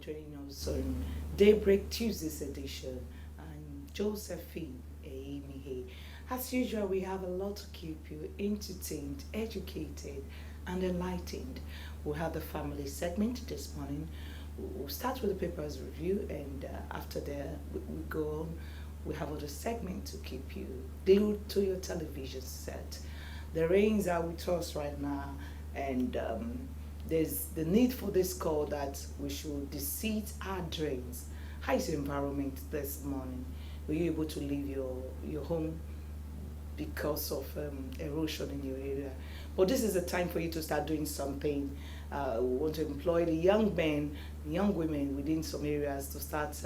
joining us on Daybreak Tuesday's edition. I'm Josephine Aimihe. As usual, we have a lot to keep you entertained, educated, and enlightened. We have the family segment this morning. We'll start with the papers review, and after that, we go on. We have other segment to keep you glued to your television set. The rains are with us right now, and there's the need for this call that we should deseat our drains. How is your environment this morning? Were you able to leave your home because of erosion in your area? But this is the time for you to start doing something. We want to employ the young men, young women within some areas to start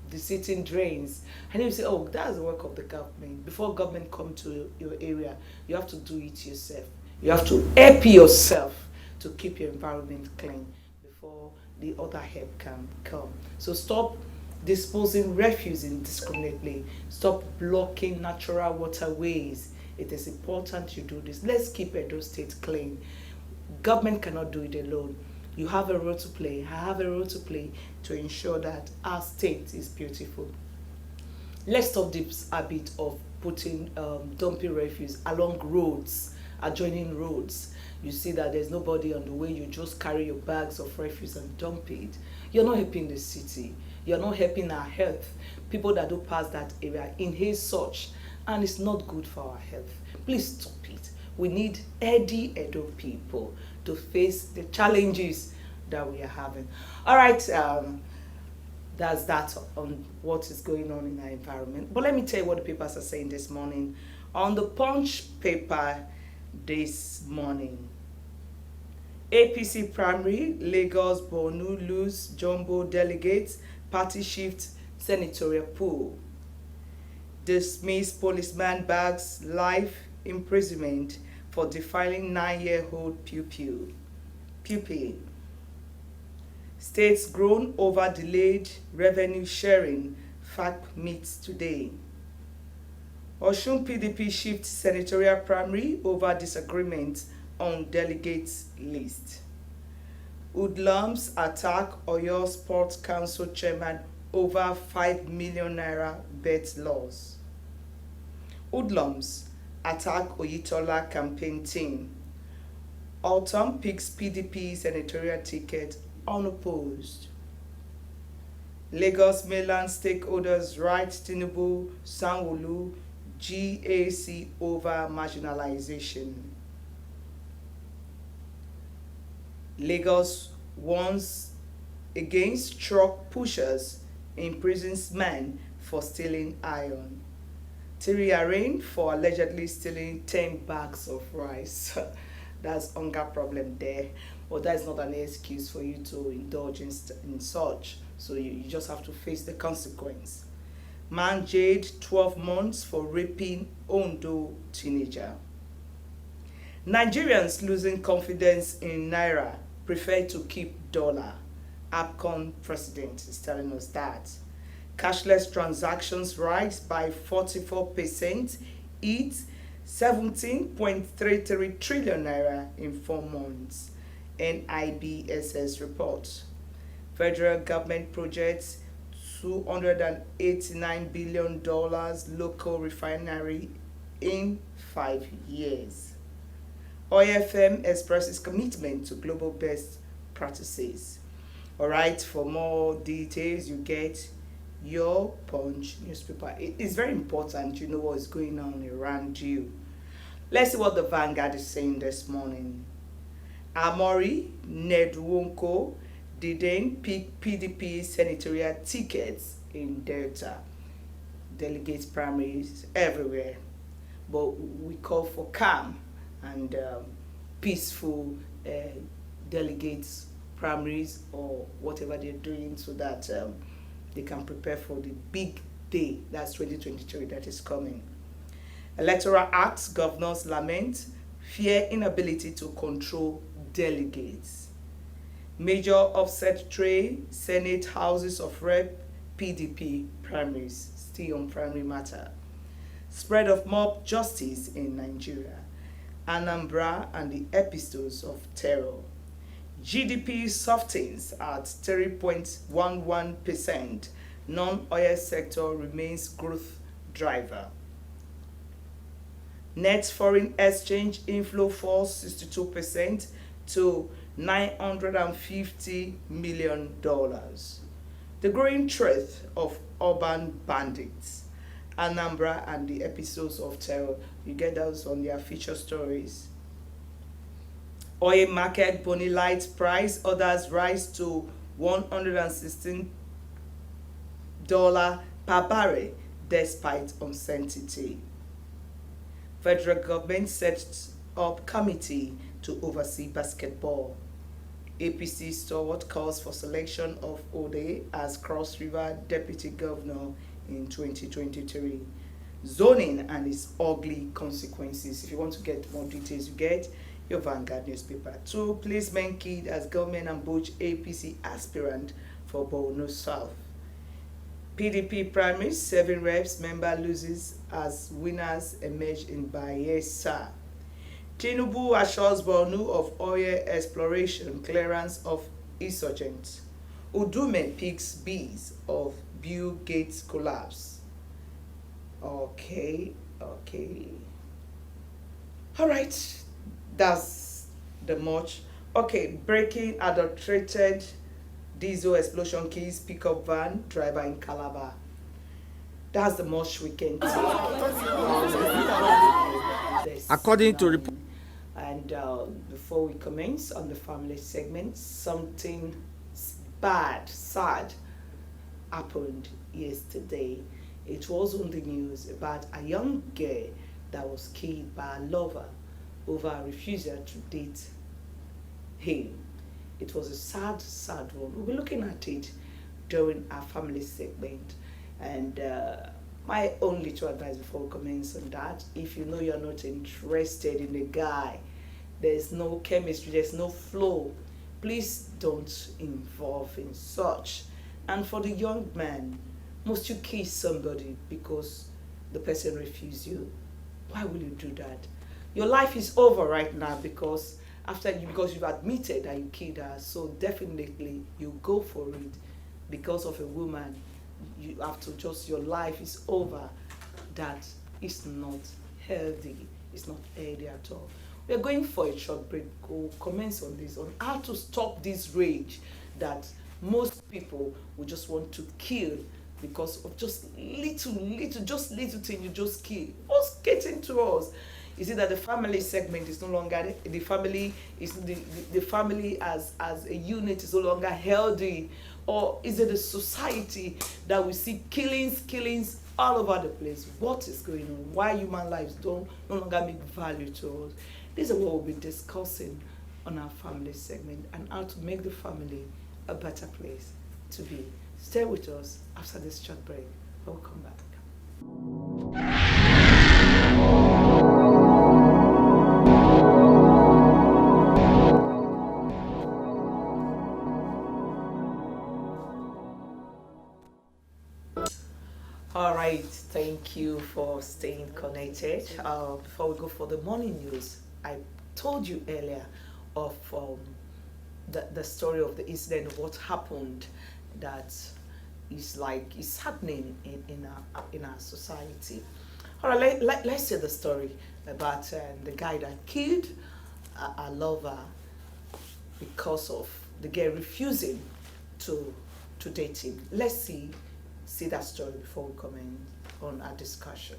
deseating drains. And you say, oh, that's the work of the government. Before government come to your area, you have to do it yourself. You have to help yourself to keep your environment clean before the other help can come. So stop disposing refuse indiscriminately. Stop blocking natural waterways. It is important you do this. Let's keep Edo State clean. Government cannot do it alone. You have a role to play. I have a role to play to ensure that our state is beautiful. Let's stop this habit of putting dumping refuse along roads, adjoining roads. You see that there's nobody on the way, you just carry your bags of refuse and dump it. You're not helping the city. You're not helping our health. People that do pass that area inhale such, and it's not good for our health. Please stop it. We need Edo people to face the challenges that we are having. All right, that's that on what is going on in our environment. But let me tell you what the papers are saying this morning. On the Punch paper this morning, APC primary, Lagos, Borno lose jumbo delegates, party shift senatorial pool. Dismiss policeman bags life imprisonment for defiling 9-year-old pupil. States groan over delayed revenue sharing, FAC meets today. Osun PDP shift senatorial primary over disagreement on delegates list. Hoodlums attack Oyo Sports Council chairman over 5 million naira bet loss. Hoodlums attack Oyitola campaign team. Autumn picks PDP senatorial ticket unopposed. Lagos mainland stakeholders write Tinubu, Sanwo-Olu, GAC over marginalization. Lagos warns against truck pushers, imprisons men for stealing iron. Tiri arraigned for allegedly stealing 10 bags of rice. That's hunger problem there. But that's not an excuse for you to indulge in such. So you just have to face the consequence. Man jailed 12 months for raping Ondo teenager. Nigerians losing confidence in Naira, prefer to keep dollar. APCON president is telling us that. Cashless transactions rise by 44%, hit 17.33 trillion naira in 4 months. NIBSS report. Federal government projects $289 billion local refinery in 5 years. OFM expresses commitment to global best practices. All right, for more details, you get your Punch newspaper. It is very important you know what is going on around you. Let's see what the Vanguard is saying this morning. Amori Nedwonko didn't pick PDP senatorial tickets in Delta. Delegates primaries everywhere. But we call for calm and peaceful delegates primaries or whatever they're doing so that they can prepare for the big day, that's 2023, that is coming. Electoral Acts, governors lament, fear inability to control delegates. Major offset trade, Senate, Houses of Rep, PDP primaries, still on primary matter. Spread of mob justice in Nigeria. Anambra and the epistles of terror. GDP softens at 3.11%. Non-oil sector remains growth driver. Net foreign exchange inflow falls 62% to $950 million. The growing threat of urban bandits, Anambra and the episodes of terror. You get those on their feature stories. Oil market, Bonny Light price, others rise to $116 per barrel despite uncertainty. Federal government sets up committee to oversee basketball. APC stalwart calls for selection of Ode as Cross River Deputy Governor in 2023. Zoning and its ugly consequences. If you want to get more details, you get your Vanguard newspaper. 2 policemen killed as government ambush APC aspirant for Borno South. PDP primaries, 7 reps member loses as winners emerge in Bayelsa. Tinubu assures Borno of oil exploration clearance of insurgents. Udume picks bees of Bill Gates collapse. Okay. All right, that's the much. Okay, breaking adulterated diesel explosion kills pickup van driver in Calabar. That's the much we can take. According to report. And before we commence on the family segment, something bad, sad happened yesterday. It was on the news about a young girl that was killed by a lover over a refusal to date him. It was a sad, sad one. We'll be looking at it during our family segment. And my only two advice before we commence on that, if you know you're not interested in the guy, there's no chemistry, there's no flow, please don't involve in such. And for the young man, must you kiss somebody because the person refused you? Why will you do that? Your life is over right now because you've admitted that you killed her, so definitely you go for it. Because of a woman, you have to your life is over. That is not healthy. It's not healthy at all. We're going for a short break. We'll commence on this, on how to stop this rage that most people will just want to kill because of just little thing you just kill. What's getting to us? Is it that the family segment is no longer the family as a unit is no longer healthy, or is it a society that we see killings all over the place? What is going on? Why human lives no longer make value to us? This is what we'll be discussing on our family segment and how to make the family a better place to be. Stay with us after this short break. We'll come back. All right, thank you for staying connected. Before we go for the morning news, I told you earlier of the story of the incident of what happened that is happening in our society. All right, let's hear the story about the guy that killed a lover because of the girl refusing to date him. Let's see that story before we comment on our discussion.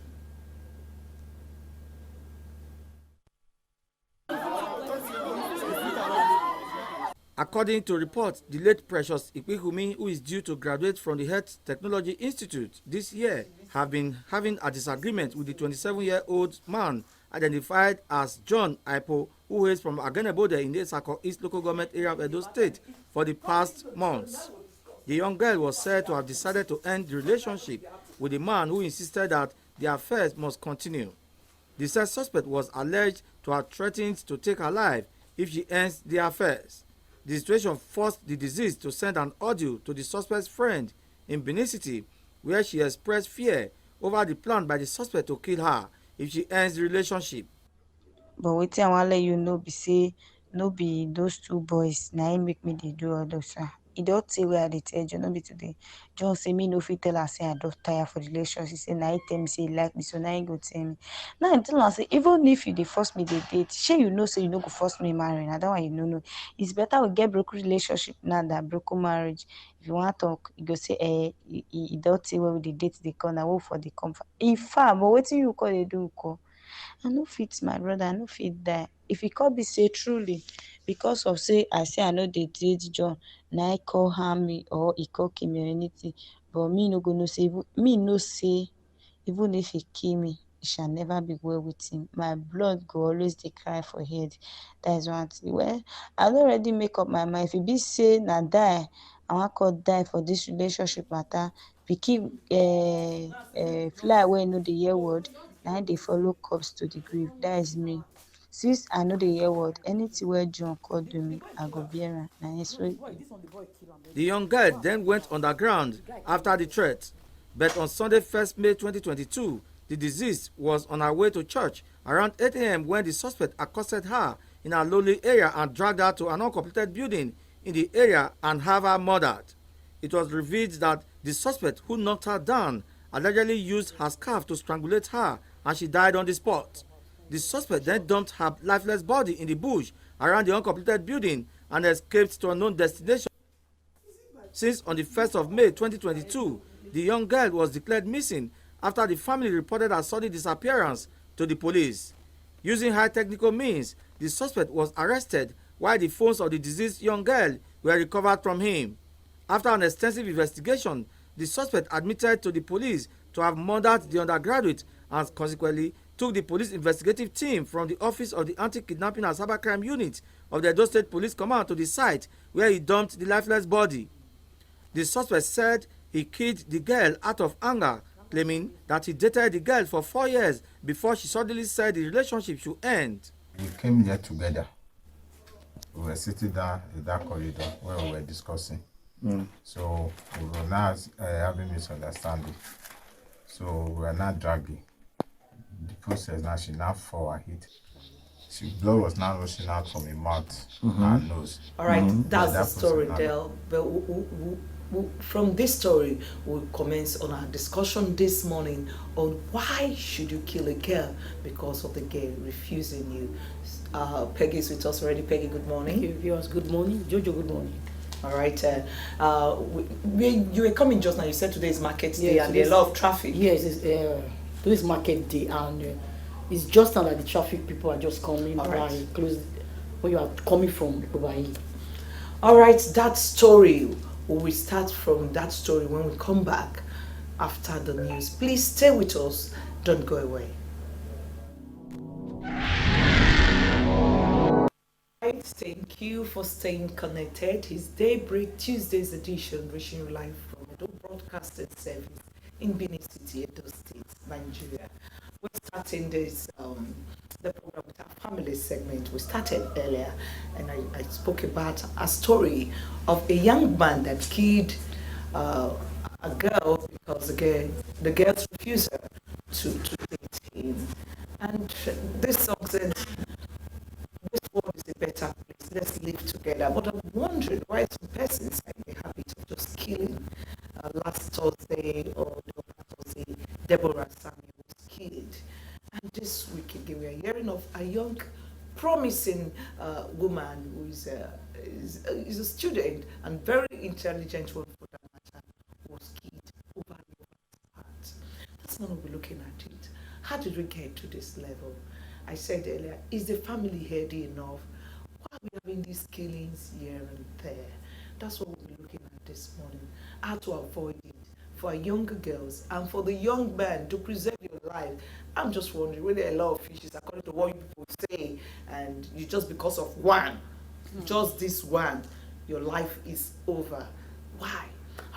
According to reports, the late Precious Ikpihumi, who is due to graduate from the Health Technology Institute this year, have been having a disagreement with the 27-year-old man identified as John Aipo, who hails from Agenebode in the Esako East Local Government area of Edo State for the past months. The young girl was said to have decided to end the relationship with the man who insisted that the affairs must continue. The said suspect was alleged to have threatened to take her life if she ends the affairs. The situation forced the deceased to send an audio to the suspect's friend in Benin City, where she expressed fear over the plan by the suspect to kill her if she ends the relationship. But wetin I wan let you know be say no be those two boys na im make me dey do all those e don tey wey I dey tell John, no be today. John say me no fit tell her say I don tire for the relationship. Say na he tell me say he like me, so na he go tell me. Now I tell am say even if you dey force me dey date, shey you know say you no go force me marry? Na that one you no know. It's better we get broken relationship now than broken marriage. If you wan talk, you go say e don tey wey we dey date dey come, na we for dey come. In fact, but wetin you call dey do ko? I no fit, my brother, I no fit die. If e come be say truly because of say I say I no dey date John, na he come harm me or he come kill me or anything, but me no go know say even if he kill me, it shall never be well with him. My blood go always dey cry for head. That is one thing. Well, I don already make up my mind. If e be say na die, I wan come die for this relationship matter. Pikin fly wey no dey hear word, na im dey follow corpse to the grave. That is me. Since I no dey hear word, anything wey John come do me, I go bear am. Na him so. The young girl then went underground after the threat, but on Sunday 1st May 2022, the deceased was on her way to church around 8 a.m. when the suspect accosted her in a lonely area and dragged her to an uncompleted building in the area and have her murdered. It was revealed that the suspect who knocked her down allegedly used her scarf to strangulate her and she died on the spot. The suspect then dumped her lifeless body in the bush around the uncompleted building and escaped to a unknown destination. Since on the 1st of May 2022, the young girl was declared missing after the family reported her sudden disappearance to the police. Using high technical means, the suspect was arrested while the phones of the deceased young girl were recovered from him. After an extensive investigation, the suspect admitted to the police to have murdered the undergraduate and consequently took the police investigative team from the office of the Anti-Kidnapping and Cybercrime Unit of the Edo State Police Command to the site where he dumped the lifeless body. The suspect said he killed the girl out of anger, claiming that he dated the girl for 4 years before she suddenly said the relationship should end. We came here together. We were sitting down in that corridor where we were discussing. So we were now having misunderstanding. So we were not dragging. The process now, she now fell and hit. Blood was now rushing out from her mouth and nose. All right, that's the story, Del. But from this story, we'll commence on our discussion this morning on why should you kill a girl because of the girl refusing you. Peggy is with us already. Peggy, good morning. Thank you, viewers. Good morning. Jojo, good morning. All right. You were coming just now. You said today is market day and there's a lot of traffic. Yes, today is market day and it's just now that the traffic people are just coming by close when you are coming from over here. All right, that story. We will start from that story when we come back after the news. Please stay with us. Don't go away. Thank you for staying connected. It's Daybreak Tuesday's edition, reaching you live from the Broadcasting Service in Benin City, Edo State, Nigeria. We're starting this the program with our family segment. We started earlier, and I spoke about a story of a young man that killed a girl because the girls refused her to date him. And this song said, this world is a better place, let's live together. But I'm wondering why some persons are in the habit of just killing. Last Thursday or Thursday, Deborah Samuel was killed. And this week again, we are hearing of a young, promising woman who is a student and very intelligent one for that matter, was killed over that. That's not what we're looking at it. How did we get to this level? I said earlier, is the family healthy enough? Why are we having these killings here and there? That's what we'll be looking at this morning. How to avoid it for our younger girls and for the young men to preserve your life. I'm just wondering, were there a lot of fishes according to what you people say, and you just because of one, just this one, your life is over. Why?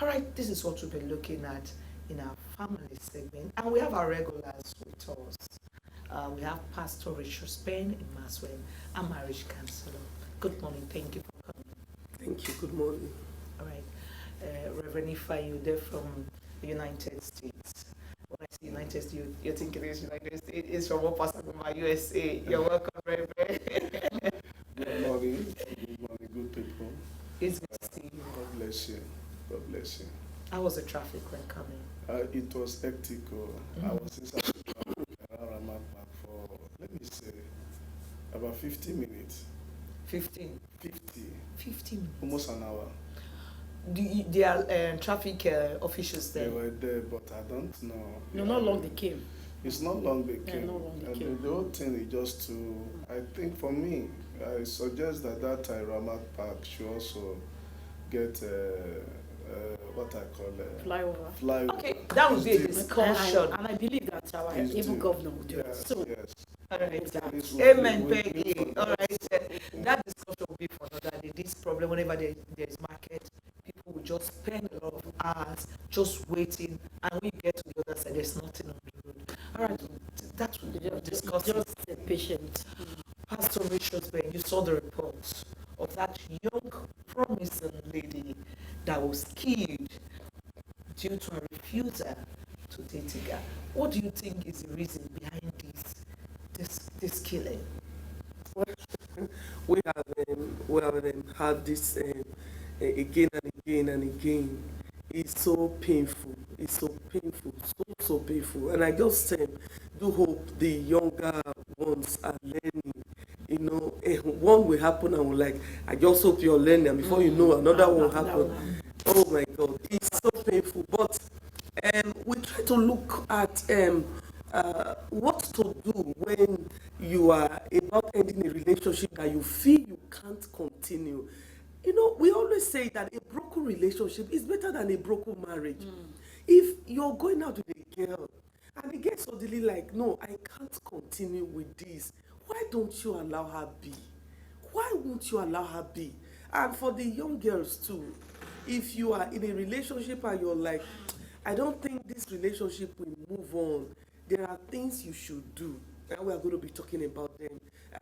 All right, this is what we'll be looking at in our family segment, and we have our regulars with us. We have Pastor Richard Spain in Maswen, a marriage counselor. Good morning. Thank you for coming. Thank you. Good morning. All right. Reverend Ifeanyi, they're from the United States. When I say United States, you're thinking it's United States. It's from what Pastor from USA. You're welcome, Reverend. Good morning. It's good to see you. God bless you. God bless you. How was the traffic when coming? It was hectic. I was inside the traffic around Ramat Park for, let me say, about 50 minutes. 15. 50. 15 minutes. Almost an hour. There are traffic officials there. They were there, but I don't know. No, not long they came. It's not long they Yeah, came. not long they And came. the whole thing is just to, I think for me, I suggest that Ramat Park should also get what I call Flyover. flyover. Okay, that would be a It's due. discussion. And I believe that our It's able due. governor will do it. Yes, So, yes. All right. This will Amen, be- Peggy. All right. That discussion will be for another day. This problem, whenever there's market, people will just spend a lot of hours just waiting, and when you get to the other side, there's nothing on the road. All right, that will be discussed. just a patient. Pastor Richard Ben, you saw the report of that young, promising lady that was killed due to a refusal to date a guy. What do you think is the reason behind this killing? We have had this again and again and again. It's so painful. It's so painful, so painful. And I just do hope the younger ones are learning. You know, one will happen and we're like, I just hope you're learning. And before you know, another one will happen. Oh my God, it's so painful. But we try to look at what to do when you are about ending a relationship that you feel you can't continue. You know, we always say that a broken relationship is better than a broken marriage. If you're going out with a girl and the girl suddenly like, no, I can't continue with this, why don't you allow her be? Why won't you allow her be? And for the young girls too, if you are in a relationship and you're like, I don't think this relationship will move on, there are things you should do. And we are going to be talking about them.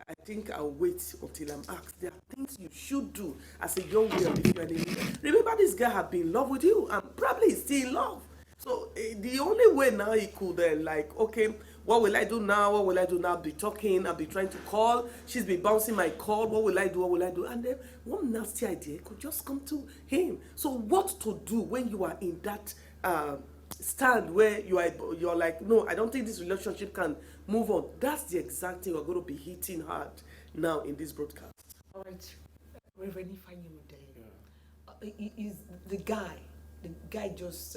I think I'll wait until I'm asked. There are things you should do as a young girl if you're in. Remember, this guy had been in love with you and probably is still in love. So the only way now he could like, okay, what will I do now? What will I do now? I'll be talking, I'll be trying to call. She's been bouncing my call. What will I do? What will I do? And then one nasty idea could just come to him. So what to do when you are in that stand where you're like, no, I don't think this relationship can move on. That's the exact thing we're going to be hitting hard now in this broadcast. All right, Reverend Ifeanyi, is the guy just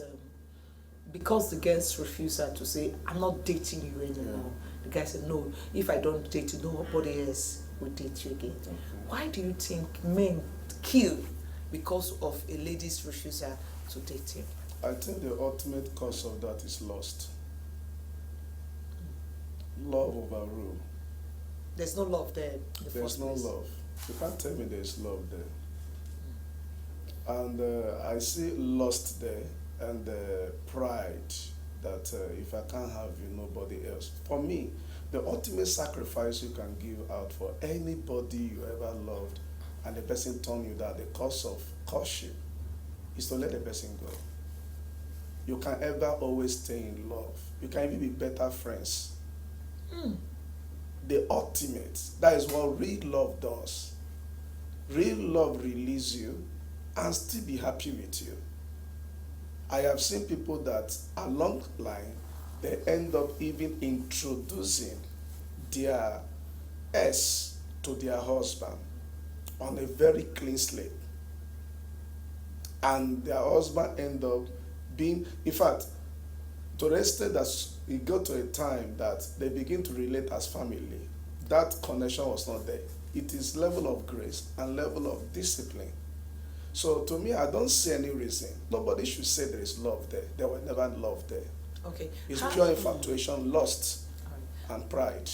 because the girls refused her to say, I'm not dating you anymore. The guy said, no, if I don't date you, nobody else will date you again. Okay. Why do you think men kill because of a lady's refusal to date him? I think the ultimate cause of that is lust. Love overrule. There's no love there. There's no love. You can't tell me there's love there. And I see lust there and pride that if I can't have you, nobody else. For me, the ultimate sacrifice you can give out for anybody you ever loved and the person turn you down, the cause of courtship, is to let the person go. You can ever always stay in love. You can even be better friends. The ultimate, that is what real love does. Real love releases you and still be happy with you. I have seen people that along the line, they end up even introducing their ex to their husband on a very clean slate. And their husband end up being, in fact, to the extent that it got to a time that they begin to relate as family. That connection was not there. It is level of grace and level of discipline. So to me, I don't see any reason. Nobody should say there is love there. There was never love there. Okay. It's pure infatuation, lust, and pride.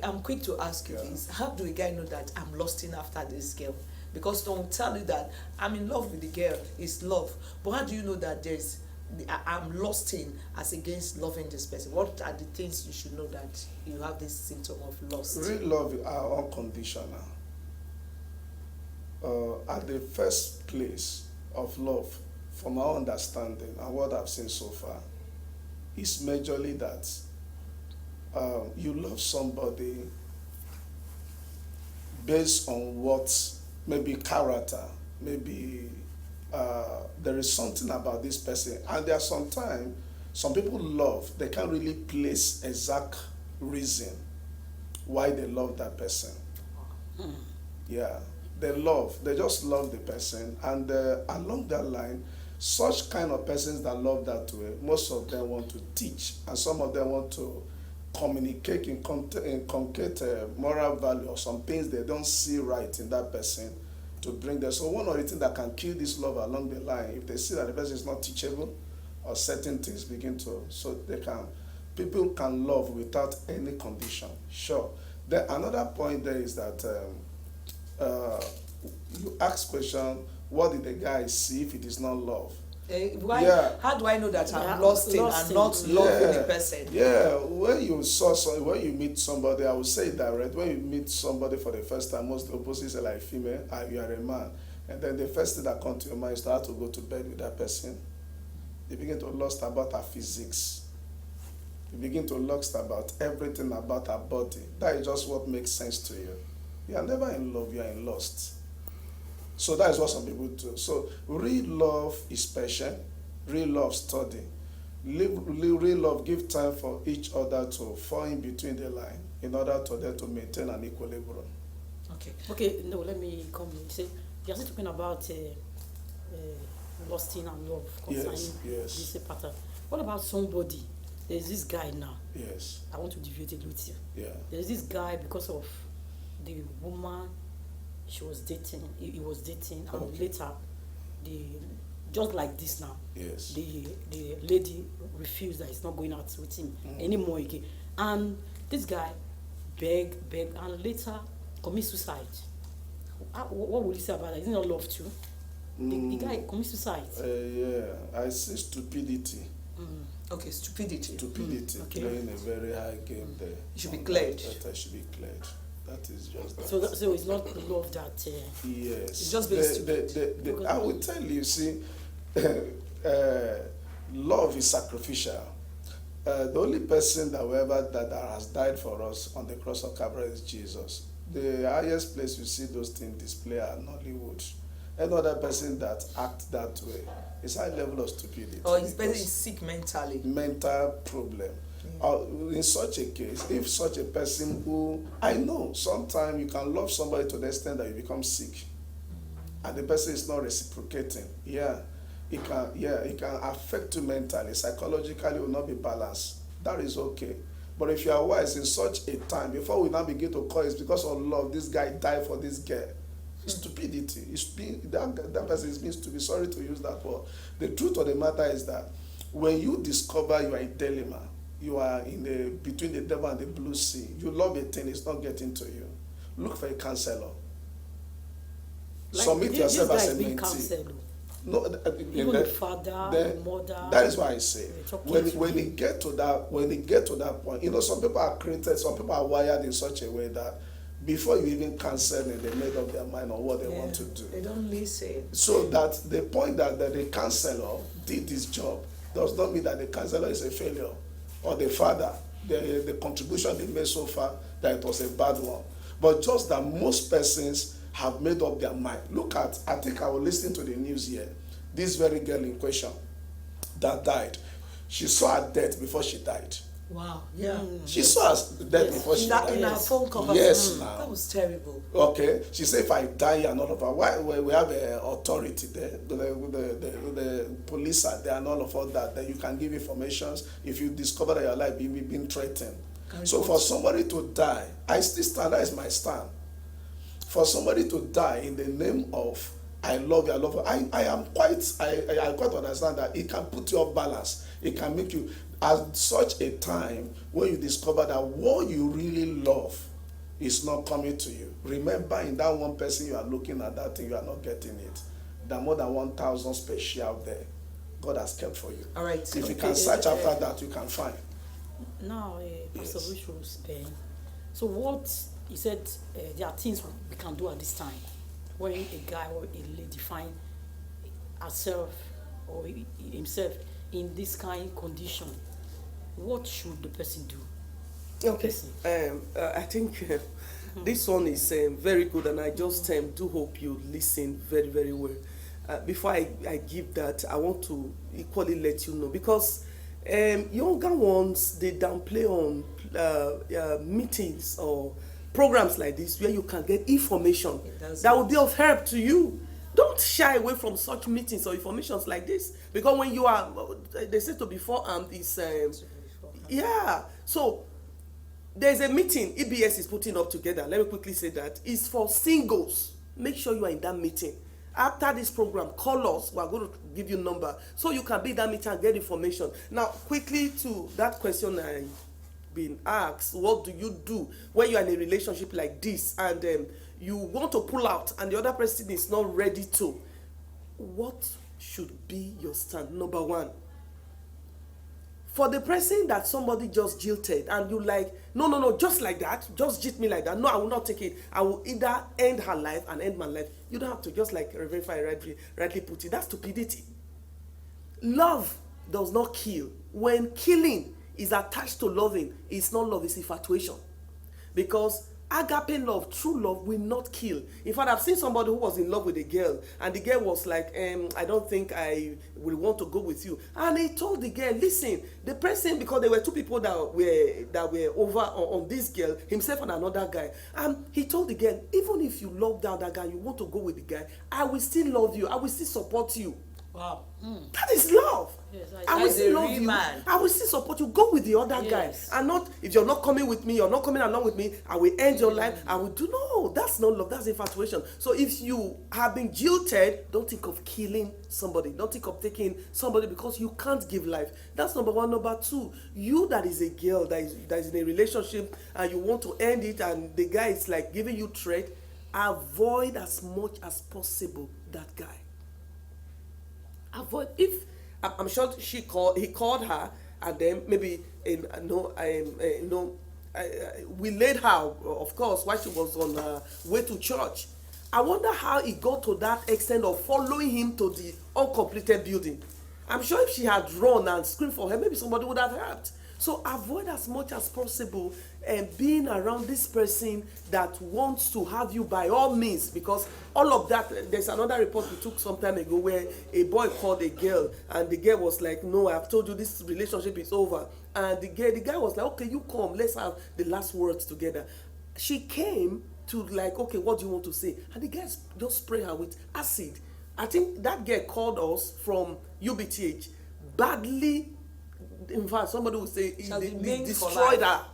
I'm quick to ask you this. How do a guy know that I'm lusting after this girl? Because don't tell you that I'm in love with the girl. It's love. But how do you know that I'm lusting as against loving this person? What are the things you should know that you have this symptom of lust? Real love are unconditional. At the first place of love, from our understanding and what I've seen so far, is majorly that you love somebody based on what maybe character maybe there is something about this person, and there are sometimes some people love, they can't really place exact reason why they love that person. Yeah, they just love the person, and along that line, such kind of persons that love that way, most of them want to teach, and some of them want to communicate, inculcate moral value or some things they don't see right in that person to bring them. So one of the things that can kill this love along the line, if they see that the person is not teachable, or certain things begin to, so people can love without any condition. Sure. Then another point there is that you ask question, what did the guy see if it is not love? How do I know that Yeah, I'm lost in lost and in, not loving the person? Yeah, when you meet somebody, I would say it direct. When you meet somebody for the first time, most opposites are like female, and you are a man, and then the first thing that comes to your mind is to have to go to bed with that person. You begin to lust about her physics. You begin to lust about everything about her body. That is just what makes sense to you. You are never in love, you are in lust. So that is what some people do. So real love is patient. Real love study. Real love give time for each other to fall in between the line in order for them to maintain an equilibrium. Okay, no, let me come in. Say, you're still talking about lusting and love concerning Yes. this pattern. What about somebody? There's this guy now. Yes. I want to deviate it with you. Yeah. There's this guy, because of the woman he was dating, and Okay. later, just like this now, Yes. the lady refused that he's not going out with him anymore again. And this guy begged, and later commit suicide. What would you say about that? Is it not love too? The guy commits suicide. Yeah, I see stupidity. Okay, stupidity. Okay. Playing a very high game there. It should be cleared. That should be cleared. That is just that. So it's not love that. Yes. It's just being stupid. I will tell you, see, love is sacrificial. The only person that has died for us on the cross of Calvary is Jesus. The highest place you see those things display are Nollywood. Any other person that acts that way is high level of stupidity. Or his person is sick mentally. Mental problem. In such a case, if such a person who, I know sometimes you can love somebody to the extent that you become sick and the person is not reciprocating, it can affect you mentally, psychologically will not be balanced. That is okay. But if you are wise in such a time, before we now begin to call it's because of love, this guy died for this girl. Stupidity. That person is means to be sorry to use that word. The truth of the matter is that when you discover you are in dilemma, you are between the devil and the blue sea, you love a thing, it's not getting to you. Look for a counselor. Like, Submit yourself as a mentee. Counseled. No, Even the father, the mother. That is why I say when it get to that point, some people are created, some people are wired in such a way that before you even cancel them, they made up their mind on what they want to do. They don't listen. So that the point that the counselor did his job does not mean that the counselor is a failure, or the father, the contribution they made so far, that it was a bad one. But just that most persons have made up their mind. Look at, I think I was listening to the news here, this very girl in question that died. She saw her death before she died. Wow. Yeah. She saw her death before she died. In her phone conversation. Yes, now. That was terrible. Okay. She said, if I die and all of that, why we have authority there, the police are there and all of all that you can give information if you discover that your life being threatened. So for somebody to die, I still stand, that is my stand. For somebody to die in the name of I love you, I quite understand that it can put you off balance. It can make you at such a time when you discover that what you really love is not coming to you. Remember, in that one person you are looking at that thing, you are not getting it. There are more than 1,000 species out there God has kept for you. All right. If you can search after that, you can find. Now, Pastor Richard's so what he said, there are things we can do at this time when a guy or a lady find herself or himself in this kind of condition. What should the person do? Okay. I think This one is very good, and I just do hope you listen very, very well. Before I give that, I want to equally let you know, because younger ones, they downplay on meetings or programs like this where you can get information that will be of help to you. Don't shy away from such meetings or informations like this, because when you are, they say to beforehand is yeah. So there's a meeting EBS is putting up together. Let me quickly say that it's for singles. Make sure you are in that meeting. After this program, call us. We are going to give you a number so you can be in that meeting and get information. Now, quickly to that question I been asked, what do you do when you are in a relationship like this and you want to pull out and the other person is not ready to? What should be your stand? Number one, for the person that somebody just jilted and you like, no, just like that, just jit me like that, no, I will not take it. I will either end her life and end my life. You don't have to, just like Reverend Fire rightly put it. That's stupidity. Love does not kill. When killing is attached to loving, it's not love, it's infatuation. Because agape love, true love, will not kill. In fact, I've seen somebody who was in love with a girl, and the girl was like, I don't think I will want to go with you. And he told the girl, listen, the person, because there were two people that were over on this girl, himself and another guy. And he told the girl, even if you love that guy, you want to go with the guy, I will still love you. I will still support you. Wow. That is love. Yes, I will still love you. man. I will still support you. Go with the other Yes. guy. And not, if you're not coming with me, you're not coming along with me, I will end your life. I will do. No, that's not love. That's infatuation. So if you have been jilted, don't think of killing somebody. Don't think of taking somebody because you can't give life. That's number one. Number two, you that is a girl that is in a relationship and you want to end it and the guy is like giving you threat, avoid as much as possible that guy. Avoid. If I'm sure he called her, and then maybe we laid her, of course, while she was on her way to church. I wonder how it got to that extent of following him to the uncompleted building. I'm sure if she had run and screamed for her, maybe somebody would have helped. So avoid as much as possible being around this person that wants to have you by all means, because all of that, there's another report we took some time ago where a boy called a girl and the girl was like, no, I've told you this relationship is over. And the guy was like, okay, you come, let's have the last words together. She came to like, okay, what do you want to say? And the guy just sprayed her with acid. I think that girl called us from UBTH badly. In fact, somebody would say he destroyed her.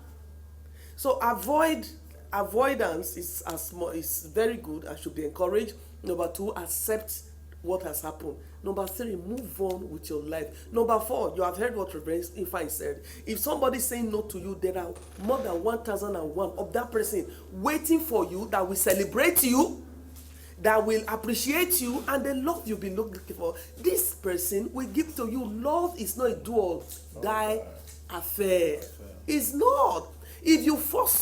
So avoidance is very good and should be encouraged. Number two, accept what has happened. Number three, move on with your life. Number four, you have heard what Reverend Ifeanyi said. If somebody is saying no to you, there are more than 1,001 of that person waiting for you that will celebrate you, that will appreciate you, and the love you've been looking for. This person will give to you. Love is not a do or die affair. It's not. If you force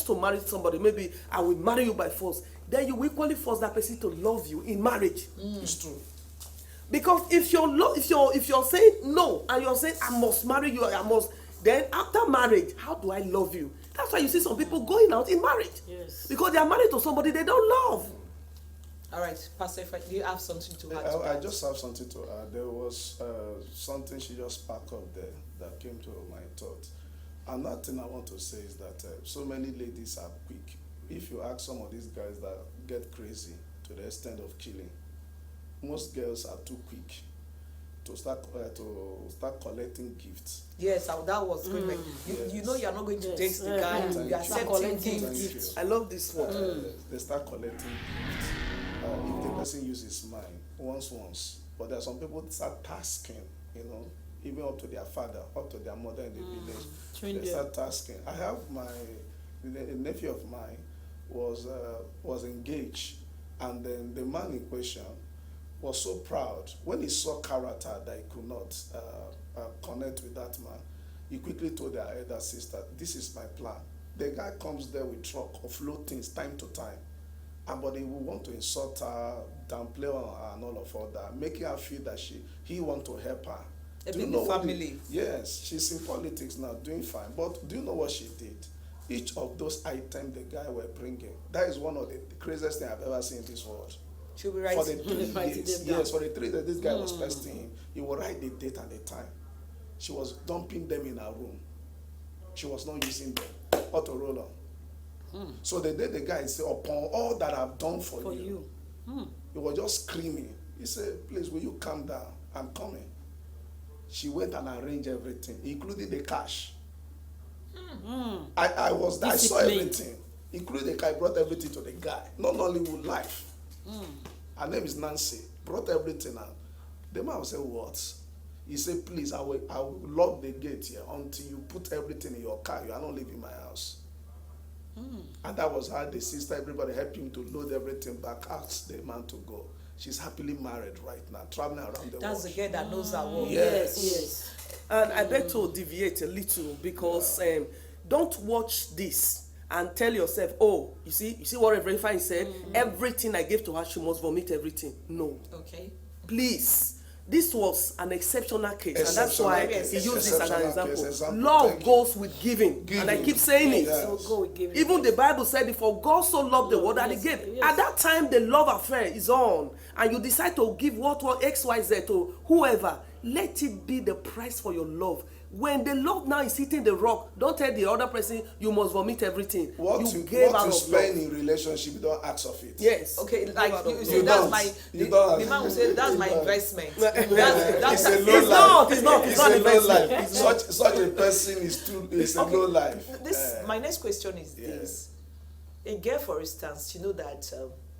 to marry somebody, maybe I will marry you by force, then you will equally force that person to love you in marriage. It's true. Because if you're saying no and you're saying I must marry you, I must, then after marriage, how do I love you? That's why you see some people going out in marriage. Yes. Because they are married to somebody they don't love. All right, Pastor, do you have something to add? I just have something to add. There was something she just sparked up there that came to my thought. Another thing I want to say is that so many ladies are quick. If you ask some of these guys that get crazy to the extent of killing, most girls are too quick to start collecting gifts. Yes, that was good. You know you're not going to date the guy. You are accepting gifts. I love this one. They start collecting gifts. If the person uses mine once, but there are some people that start tasking, even up to their father, up to their mother in the village. They start tasking. I have a nephew of mine was engaged, and then the man in question was so proud when he saw character that he could not connect with that man. He quickly told their elder sister, "This is my plan." The guy comes there with truck, offload things time to time, but he will want to insult her, downplay her, and all of all that, making her feel that he want to help her. Do you know family? Yes, she's in politics now, doing fine. But do you know what she did? each of those items the guy were bringing. That is one of the craziest things I've ever seen in this world. Should we For write the 3 Writing days, them down. yes, for the 3 days this guy was pestering him, he would write the date and the time. She was dumping them in her room. She was not using them. Auto roll on. So the day the guy said, upon all that I've done for you. He was just screaming. He said, please, will you calm down? I'm coming. She went and arranged everything, including the cash. I saw everything, including the guy, brought everything to the guy. Not Nollywood life. Her name is Nancy. Brought everything out. The man said, what? He said, please, I will lock the gate here until you put everything in your car. You are not leaving my house. And that was how the sister, everybody helped him to load everything back, asked the man to go. She's happily married right now, traveling around the world. That's the girl that knows her work. Yes. And I beg to deviate a little because don't watch this and tell yourself, oh, you see what Reverend Fine said? Everything I gave to her, she must vomit everything. No. Okay. Please. This was an exceptional case, and that's why he used this as an example. Love Love goes with giving, and I keep saying it. Yes. So go with giving. Even the Bible said, "For God so loved the world that He gave." Yes. At that time, the love affair is on, and you decide to give what X, Y, Z to whoever. Let it be the price for your love. When the love now is hitting the rock, don't tell the other person you must vomit everything. What you you gave out of spend love. in relationship, you don't ask of it. Yes. Okay, Give like out of you love. say, You that's don't. my. You The, don't. the man will say that's my You don't. investment. It's a low It's not. It's not. It's It's not a low investment. life. Such a person is a low life. This my next question is this: a girl, for instance, you know that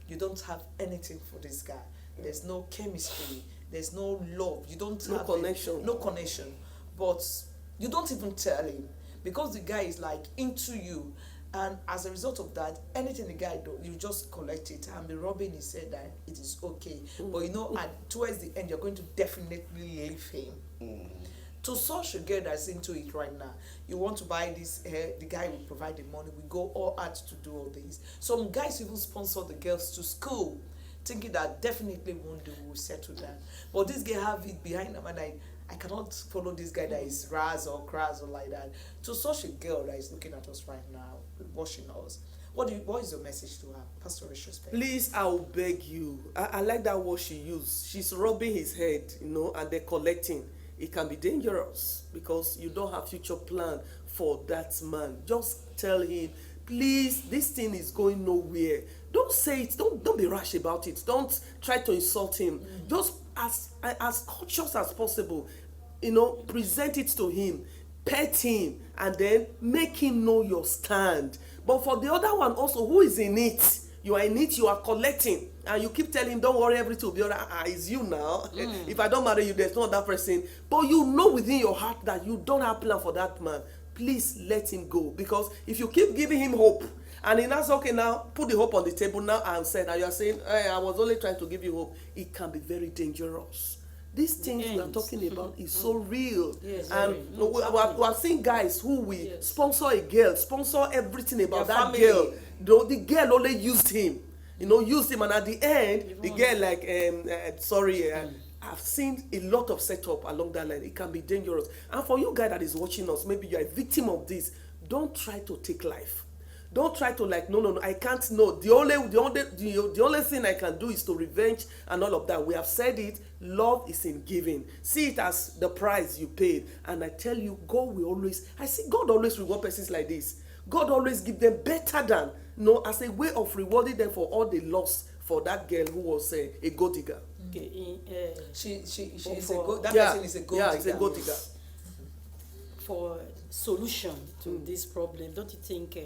you don't have anything for this guy. There's no chemistry. There's no love. You don't No have connection. no connection, but you don't even tell him because the guy is like into you, and as a result of that, anything the guy do, you just collect it and be rubbing his head that it is okay. But you know, at towards the end, you're going to definitely leave him. To such a girl that's into it right now, you want to buy this hair, the guy will provide the money, we go all out to do all this. Some guys even sponsor the girls to school, thinking that definitely one day we'll settle down. But this guy have it behind them, and I cannot follow this guy that is raz or crass or like that. To such a girl that is looking at us right now, watching us, what is your message to her, Pastor Respect? Please, I will beg you. I like that word she used. She's rubbing his head, and they're collecting. It can be dangerous because you don't have future plan for that man. Just tell him, please, this thing is going nowhere. Don't say it. Don't be rash about it. Don't try to insult him. Just as cautious as possible. Present it to him, pet him, and then make him know your stand. But for the other one also, who is in it? You are in it, you are collecting, and you keep telling him, don't worry, everything will be alright. It's you now. If I don't marry you, there's no other person. But you know within your heart that you don't have plan for that man. Please let him go, because if you keep giving him hope, and he now says, okay, now put the hope on the table now and said, and you are saying, hey, I was only trying to give you hope, it can be very dangerous. These things we are talking about is so real. Yes, And we are seeing guys who will sponsor a girl, sponsor everything about Their that family. girl. The girl only used him. Used him, and at the end, the girl I've seen a lot of setup along that line. It can be dangerous. And for you guy that is watching us, maybe you are a victim of this. Don't try to take life. Don't try to no, I can't. No, the only thing I can do is to revenge and all of that. We have said it. Love is in giving. See it as the price you paid. And I tell you, God always reward persons like this. God always give them better than, as a way of rewarding them for all they lost for that girl who was a gold digger. Okay, She's a for- gold. That Yeah, person is a gold yeah, digger. it's a gold digger. for solution to this problem, don't you think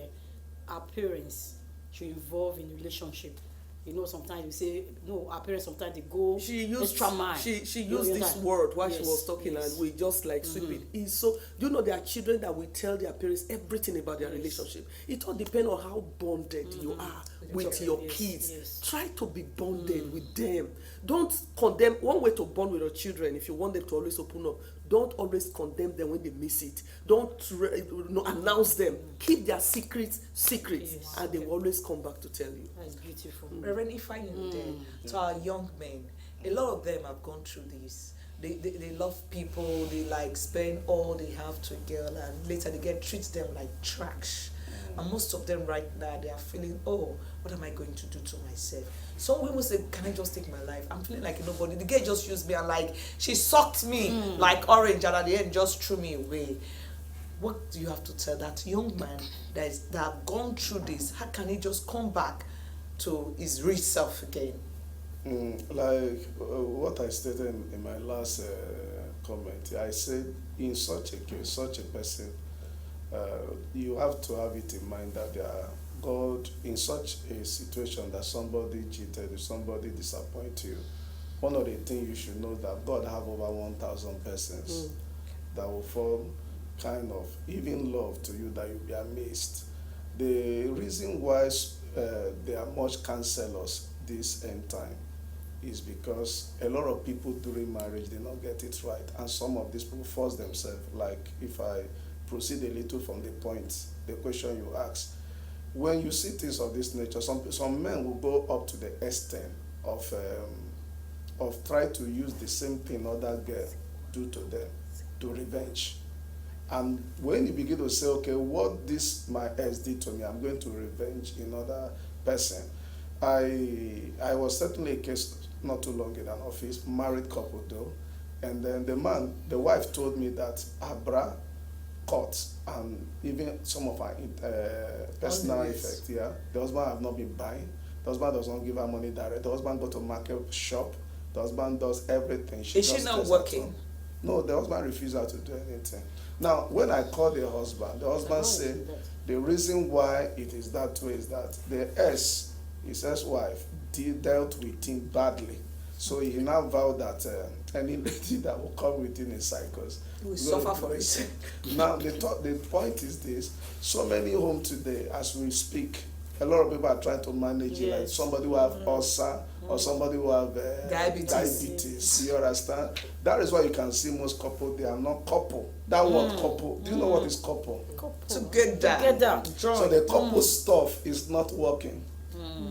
our parents should involve in relationship? Sometimes we say, no, our parents sometimes they go extra mile. She You used this understand? word while she Yes, was talking, yes. and we just sweep it. It's so there are children that will tell their parents everything about their relationship. It all depends on how bonded you are with your Yes, kids. yes. Try to be bonded with them. Don't condemn. One way to bond with your children, if you want them to always open up, don't always condemn them when they miss it. Don't announce them. Keep their secrets secret, Yes. and they will always come back to tell you. That's beautiful. Reverend, if I knew them, to our young men, a lot of them have gone through this. They love people, they spend all they have to a girl, and later they treat them like trash. And most of them right now, they are feeling, oh, what am I going to do to myself? Some women say, can I just take my life? I'm feeling like a nobody. The girl just used me and like, she sucked me like orange and at the end just threw me away. What do you have to tell that young man that have gone through this? How can he just come back to his rich self again? What I stated in my last comment, I said in such a case, such a person, you have to have it in mind that God, in such a situation that somebody cheated, if somebody disappointed you, one of the things you should know that God have over 1,000 persons that will form kind of even love to you that you'll be amazed. The reason why there are much counselors this end time is because a lot of people during marriage did not get it right, and some of these people force themselves. Like if I proceed a little from the point, the question you asked, when you see things of this nature, some men will go up to the extent of try to use the same thing other girl do to them to revenge. And when you begin to say, okay, what this my ex did to me, I'm going to revenge another person. I was certainly a case not too long in an office, married couple though, and then the wife told me that her bra cut and even some of her personal effect, the husband have not been buying, the husband does not give her money direct, the husband go to market shop, the husband does everything. Is she not working? No, the husband refused her to do anything. Now, when I called the husband said the reason why it is that way is that his ex-wife, dealt with him badly. So he now vowed that any lady that will come within his cycles will suffer for it. Now, the point is this: so many homes today, as we speak, a lot of people are trying to manage it, like somebody who have ulcer or somebody who have diabetes. You understand? That is why you can see most couples, they are not couple. That word couple, do you know what is couple? Together. So the couple stuff is not working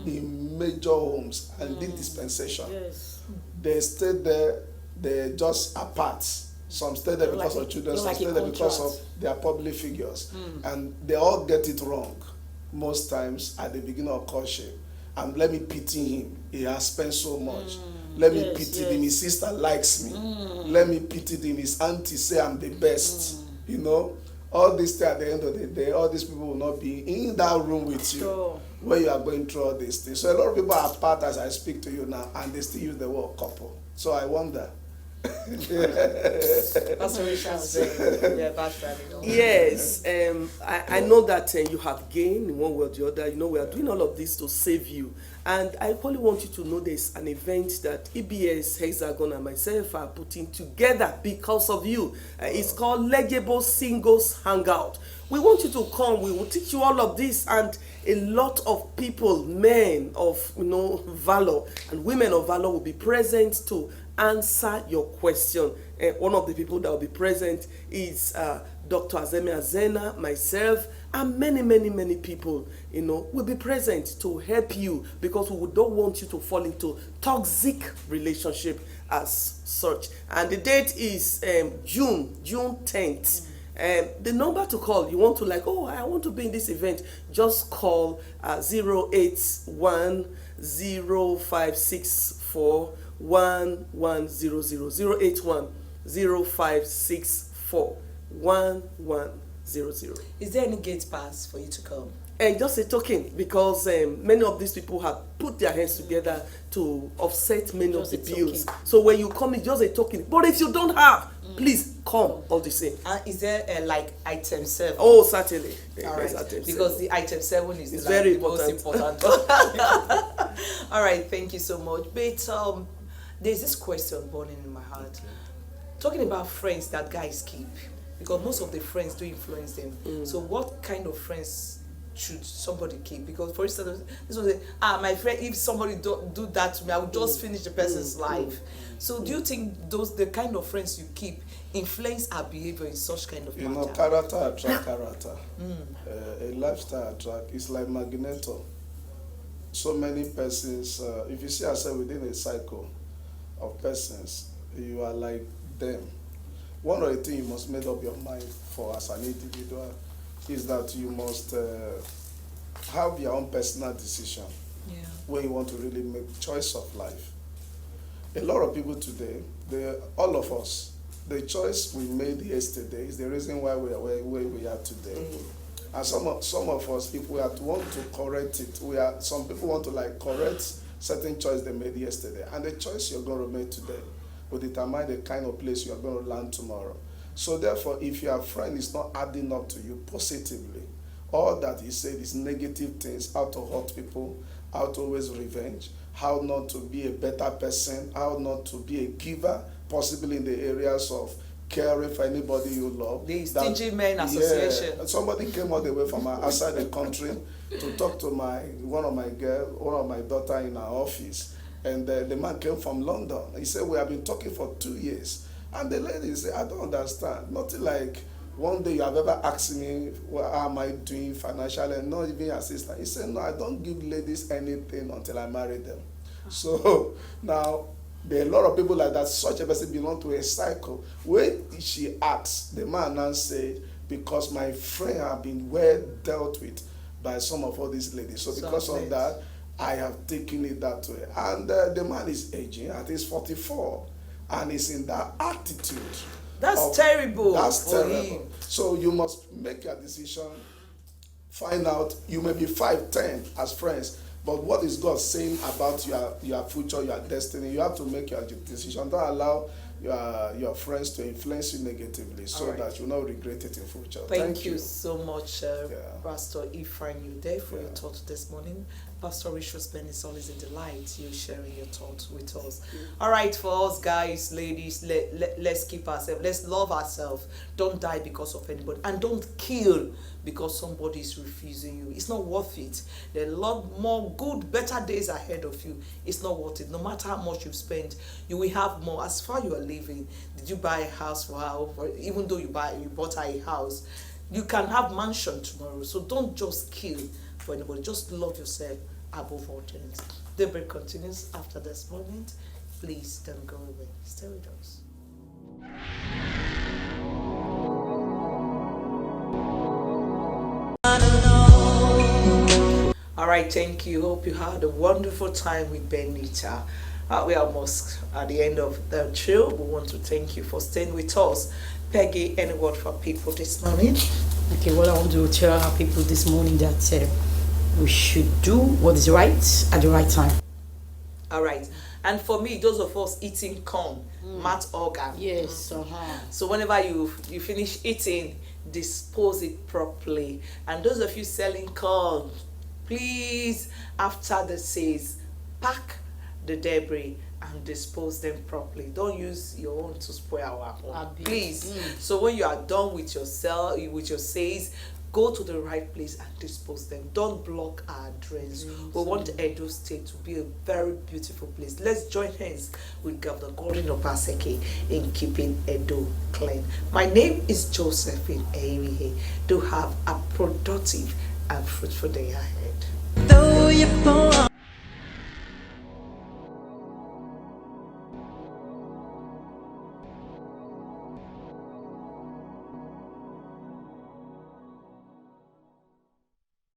in major homes and the dispensation. Yes. They stay there, they just apart. Some stay there because of children, some stay there because of their public figures. And they all get it wrong most times at the beginning of courtship. And let me pity him. He has spent so much. Let me pity him. His sister likes me. Let me pity him. His auntie say I'm the best. You know, all this thing at the end of the day, all these people will not be in that room with you where you are going through all these things. So a lot of people are apart as I speak to you now, and they still use the word couple. So I wonder. Yes, I know that you have gained in one way or the other. You know, we are doing all of this to save you. And I only want you to know there's an event that EBS, Hexagon, and myself are putting together because of you. It's called Legible Singles Hangout. We want you to come. We will teach you all of this, and a lot of people, men of valor and women of valor, will be present to answer your question. One of the people that will be present is Dr. Azemi Azena, myself, and many people, will be present to help you, because we don't want you to fall into toxic relationship as such. And the date is June 10th. The number to call, you want to I want to be in this event, just call 081 0564 1100 081 0564 1100. Is there any gate pass for you to come? And just a token, because many of these people have put their hands together to offset many of the bills. So when you come, it's just a token. But if you don't have, please come all the same. Is there item 7? Oh, certainly. All right. Because the item 7 is very the most important. All right, thank you so much. But there's this question burning in my heart. Talking about friends that guys keep, because most of the friends do influence them. So what kind of friends should somebody keep? Because for instance, this one say, my friend, if somebody do that to me, I will just finish the person's life. So do you think the kind of friends you keep influence our behavior in such kind of matter? Character attract character. A lifestyle attract. It's like magneto. So many persons, if you see yourself within a cycle of persons, you are like them. One of the things you must make up your mind for as an individual is that you must have your own personal decision when you want to really make choice of life. A lot of people today, all of us, the choice we made yesterday is the reason why we are where we are today. And some of us, if we want to correct it, some people want to like correct certain choice they made yesterday, and the choice you're going to make today will determine the kind of place you are going to land tomorrow. So therefore, if your friend is not adding up to you positively, all that he said is negative things, how to hurt people, how to always revenge, how not to be a better person, how not to be a giver, possibly in the areas of caring for anybody you love. The Stingy Men Association. Yeah, somebody came all the way from outside the country to talk to one of my daughter in our office. And the man came from London. He said, we have been talking for 2 years. And the lady said, I don't understand. Nothing like one day you have ever asked me, well, how am I doing financially, and not even assistant. He said, no, I don't give ladies anything until I marry them. So now, there are a lot of people like that. Such a person belongs to a cycle. When she asks, the man now said, because my friend have been well dealt with by some of all these ladies. So because of that, I have taken it that way. And the man is aging, at least 44, and is in that attitude. That's terrible. That's terrible. So you must make your decision. Find out, you may be 5, 10 as friends, but what is God saying about your future, your destiny? You have to make your decision. Don't allow your friends to influence you negatively, so that you will not regret it in future. Thank you so much, Pastor Ifeanyi there for your thoughts this morning. Pastor Richard's Ben, is always a delight you sharing your thoughts with us. All right, for us guys, ladies, let's keep ourselves, let's love ourselves. Don't die because of anybody, and don't kill because somebody is refusing you. It's not worth it. There are a lot more good, better days ahead of you. It's not worth it. No matter how much you've spent, you will have more. As far you are living, did you buy a house for her? Even though you bought her a house, you can have mansion tomorrow. So don't just kill for anybody. Just love yourself above all things. Daybreak continues after this moment. Please don't go away. Stay with us. All right, thank you. Hope you had a wonderful time with Benita. We are almost at the end of the show. We want to thank you for staying with us. Peggy, any word for people this morning? Okay, what I want to tell our people this morning that we should do what is right at the right time. All right. And for me, those of us eating corn, mat organ. Yes. So whenever you finish eating, dispose it properly. And those of you selling corn, please, after the sales, pack the debris and dispose them properly. Don't use your own to spoil our own, please. So when you are done with your sales, go to the right place and dispose them. Don't block our drains. We want Edo State to be a very beautiful place. Let's join hands with Governor Gordon Obaseki in keeping Edo clean. My name is Josephine Eimihe. Do have a productive and fruitful day ahead.